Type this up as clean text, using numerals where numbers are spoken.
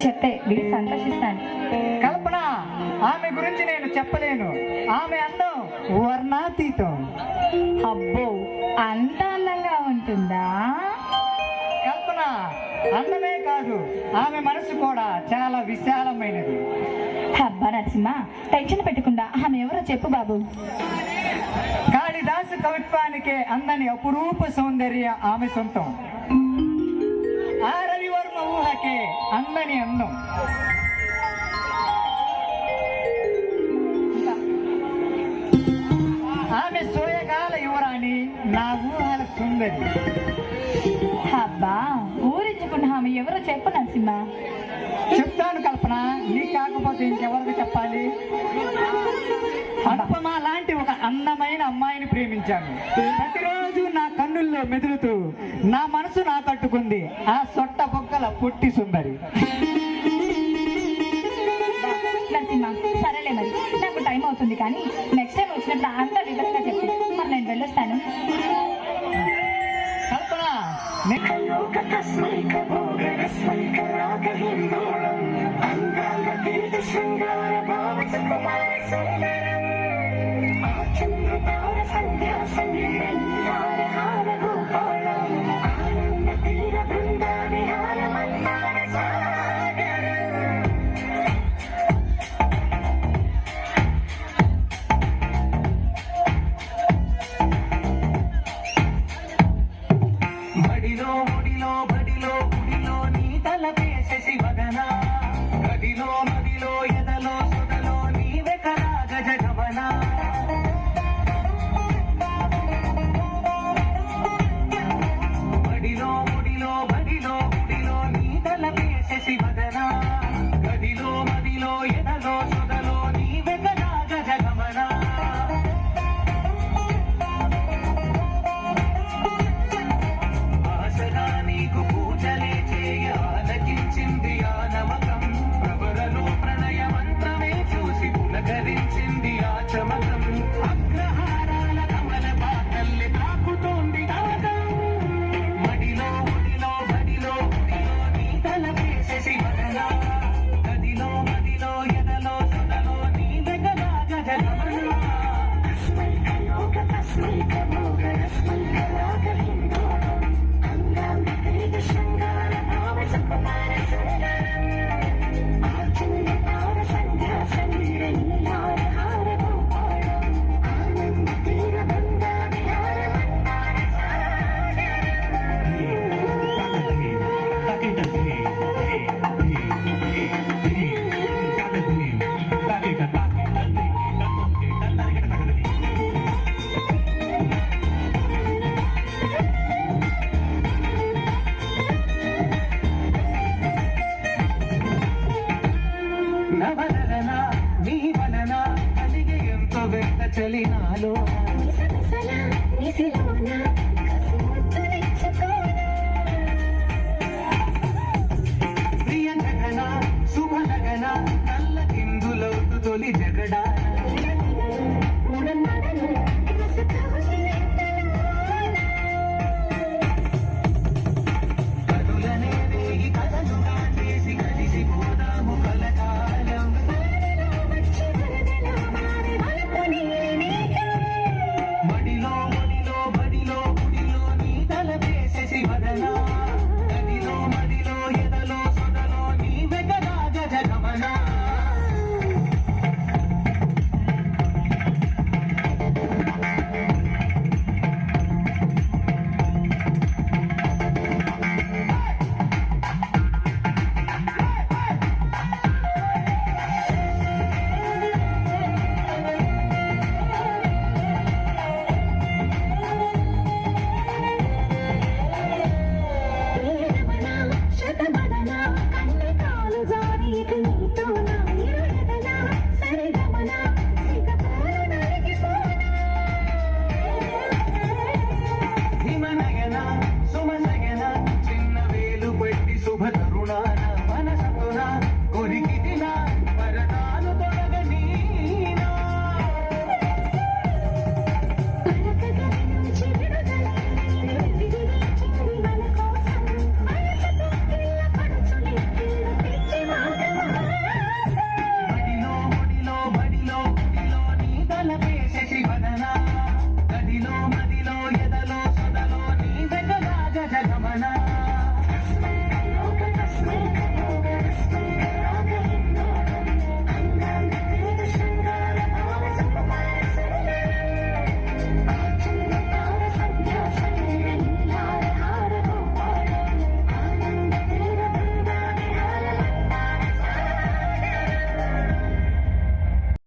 చెప్తే వీడు సంతోషిస్తాను. కల్పన, ఆమె గురించి నేను చెప్పలేను. ఆమె అందం వర్ణాతీతం. అబ్బో, అంత అందంగా ఉంటుందా? కల్పన అందమే కాదు, ఆమె మనసు కూడా చాలా విశాలమైనది. అబ్బా నరసింహ, టెన్షన్ పెట్టకుండా ఆమె ఎవరో చెప్పు బాబు. కాళిదాసు కవిత్వానికే అందని అపురూప సౌందర్య ఆమె సొంతం. ఆ రవివర్మ ఊహకే అందని అందం. ఆమె సోయగాల యువరాణి, నా ఊహల సుందరి. అబ్బా, ఊరించుకున్న ఆమె ఎవరో చెప్పు నరసింహ. చెప్తాను కల్పన, నీ కాకపోతే ఇంకెవరికి చెప్పాలి? అనుపమ లాంటి ఒక అందమైన అమ్మాయిని ప్రేమించాను. ప్రతిరోజు నా కన్నుల్లో మెదులుతూ నా మనసు నా తట్టుకుంది ఆ సొట్ట బొక్కల పొట్టి సుందరి. నరసింహ, సరేలే మరి, నాకు టైం అవుతుంది, కానీ నెక్స్ట్ టైం వచ్చినప్పుడు అంతా వివరంగా చెప్పు. మరి నేను వెళ్ళొస్తాను. కల్పన, చలి నాలో